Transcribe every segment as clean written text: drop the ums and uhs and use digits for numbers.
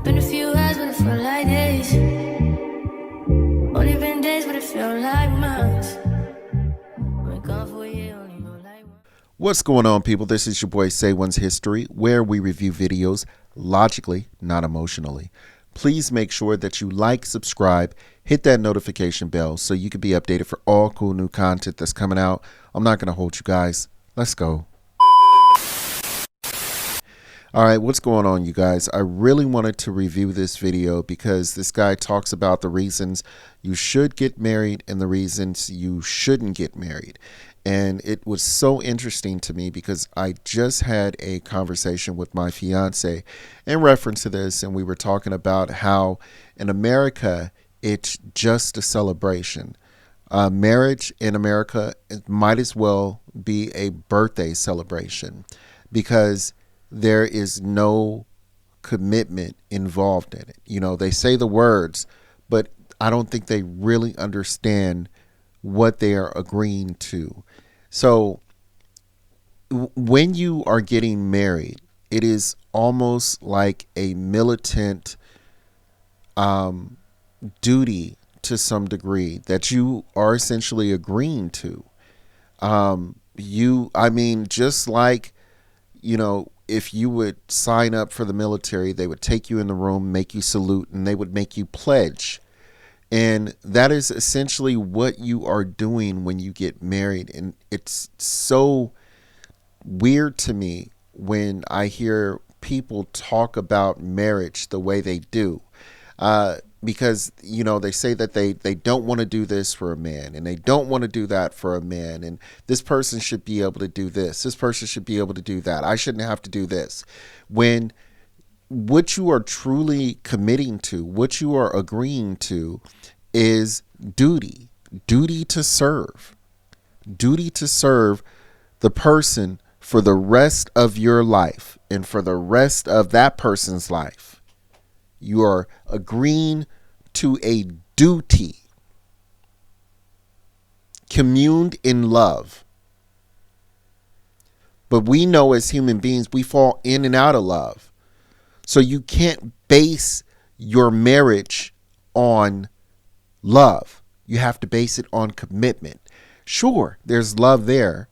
been a few hours, but it felt like days. Only been days, but it felt like months. Been gone for a year, only know like one. What's going on, people? This is your boy Say One's History, where we review videos logically, not emotionally. Please make sure that you like, subscribe, hit that notification bell so you can be updated for all cool new content that's coming out. I'm not going to hold you guys. Let's go. All right, what's going on, you guys? I really wanted to review this video because this guy talks about the reasons you should get married and the reasons you shouldn't get married. And it was so interesting to me because I just had a conversation with my fiance in reference to this, and we were talking about how in America, it's just a celebration. Marriage in America, it might as well be a birthday celebration because there is no commitment involved in it. You know, they say the words, but I don't think they really understand what they are agreeing to. So when you are getting married, it is almost like a militant duty to some degree that you are essentially agreeing to. Just like, if you would sign up for the military, they would take you in the room, make you salute, and they would make you pledge. And that is essentially what you are doing when you get married. And it's so weird to me when I hear people talk about marriage the way they do. Because, they say that they don't want to do this for a man and they don't want to do that for a man. And this person should be able to do this. This person should be able to do that. I shouldn't have to do this. When what you are truly committing to, what you are agreeing to is duty to serve the person for the rest of your life and for the rest of that person's life. You are agreeing to a duty communed in love. But we know as human beings, we fall in and out of love. So you can't base your marriage on love. You have to base it on commitment. Sure, there's love there.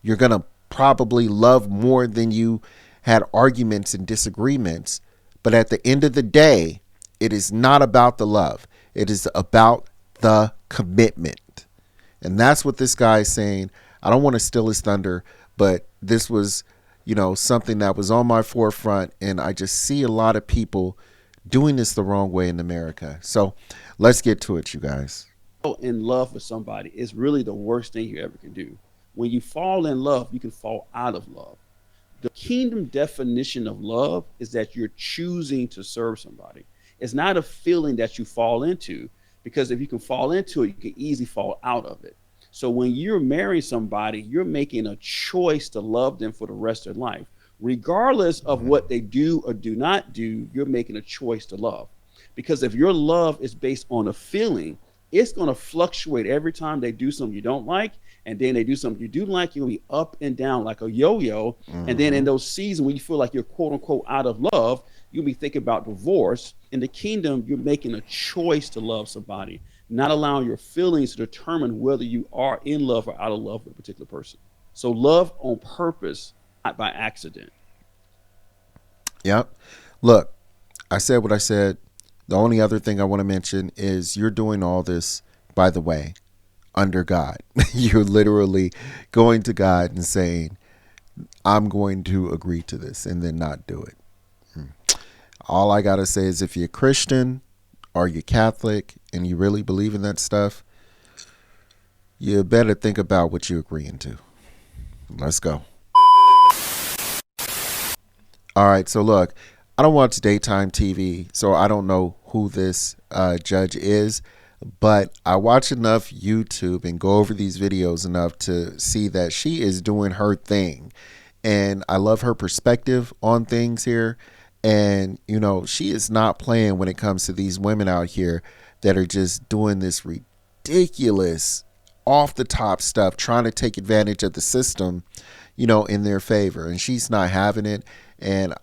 You're going to probably love more than you had arguments and disagreements. But at the end of the day, it is not about the love. It is about the commitment. And that's what this guy is saying. I don't want to steal his thunder, but this was, something that was on my forefront. And I just see a lot of people doing this the wrong way in America. So let's get to it, you guys. In love with somebody is really the worst thing you ever can do. When you fall in love, you can fall out of love. The kingdom definition of love is that you're choosing to serve somebody. It's not a feeling that you fall into, because if you can fall into it, you can easily fall out of it. So when you're marrying somebody, you're making a choice to love them for the rest of their life. Regardless of what they do or do not do, you're making a choice to love. Because if your love is based on a feeling, it's going to fluctuate every time they do something you don't like. And then they do something you do like, you'll be up and down like a yo-yo. And then in those seasons when you feel like you're quote unquote out of love, you'll be thinking about divorce. In the kingdom, you're making a choice to love somebody, not allowing your feelings to determine whether you are in love or out of love with a particular person. So love on purpose, not by accident. Yep. Look, I said what I said. The only other thing I want to mention is you're doing all this, by the way, under God. You're literally going to God and saying, I'm going to agree to this, and then not do it. All I got to say is if you're Christian or you're Catholic and you really believe in that stuff, you better think about what you're agreeing to. Let's go. All right, so look, I don't watch daytime TV, so I don't know who this judge is. But I watch enough YouTube and go over these videos enough to see that she is doing her thing. And I love her perspective on things here. And, she is not playing when it comes to these women out here that are just doing this ridiculous off the top stuff, trying to take advantage of the system, in their favor. And she's not having it. And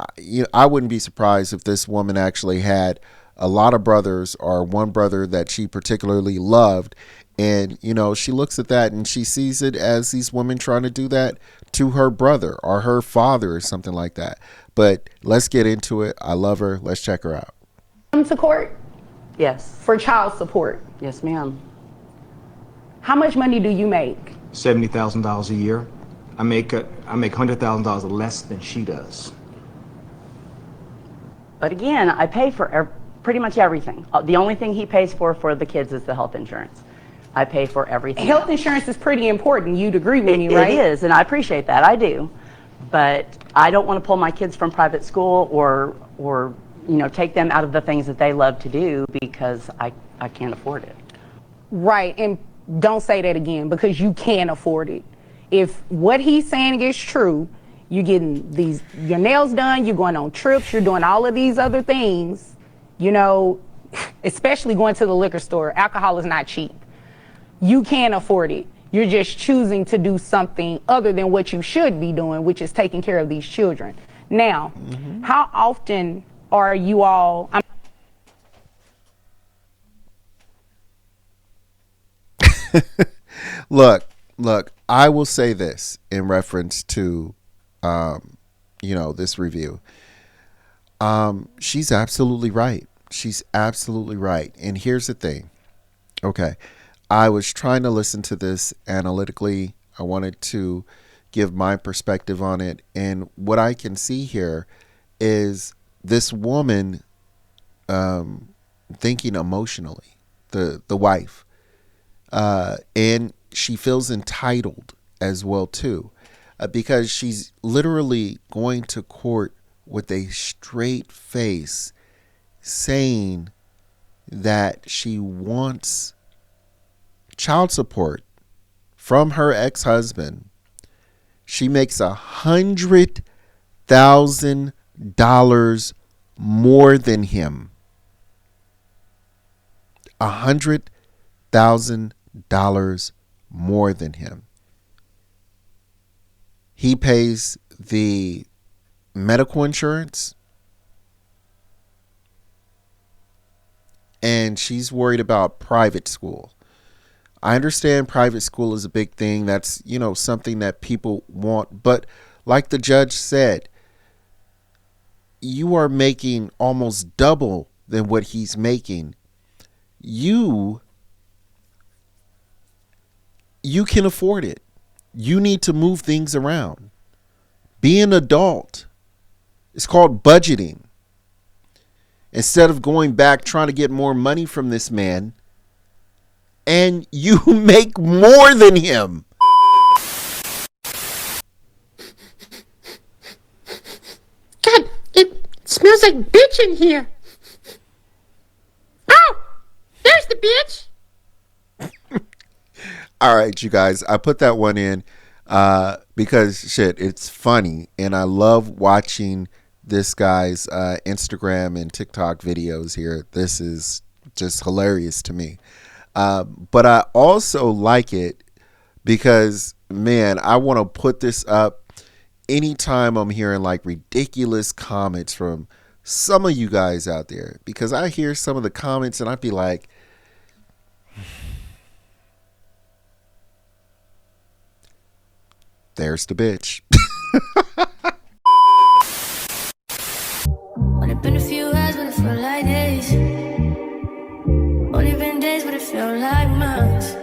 I wouldn't be surprised if this woman actually had a lot of brothers or one brother that she particularly loved. And, she looks at that and she sees it as these women trying to do that to her brother or her father or something like that. But let's get into it. I love her. Let's check her out. Come to court Yes. for child support. Yes, ma'am. How much money do you make? $70,000 a year. I make $100,000 less than she does. But again, I pay for pretty much everything. The only thing he pays for the kids is the health insurance. I pay for everything. Health insurance is pretty important. You'd agree with me, right? It is, and I appreciate that. I do. But I don't want to pull my kids from private school or take them out of the things that they love to do because I can't afford it. Right, and don't say that again because you can't afford it. If what he's saying is true, you're getting your nails done, you're going on trips, you're doing all of these other things, especially going to the liquor store. Alcohol is not cheap. You can't afford it. You're just choosing to do something other than what you should be doing, which is taking care of these children. Now, how often are you all... Look, I will say this in reference to, this review. She's absolutely right. She's absolutely right. And here's the thing. Okay. I was trying to listen to this analytically. I wanted to give my perspective on it. And what I can see here is this woman thinking emotionally, the wife. And she feels entitled as well, too, because she's literally going to court with a straight face saying that she wants child support from her ex-husband. She makes $100,000 more than him. $100,000 more than him. He pays the medical insurance, and she's worried about private school. I understand private school is a big thing. That's, something that people want. But like the judge said, you are making almost double than what he's making. You can afford it. You need to move things around. Be an adult. It's called budgeting. Instead of going back trying to get more money from this man, and you make more than him. God, it smells like bitch in here. Oh, there's the bitch. All right, you guys, I put that one in because it's funny, and I love watching this guy's Instagram and TikTok videos here. This is just hilarious to me. But I also like it because, man, I want to put this up anytime I'm hearing like ridiculous comments from some of you guys out there, because I hear some of the comments and I'd be like, there's the bitch. Only been a few hours, but it felt like days. Only been days, but it felt like months.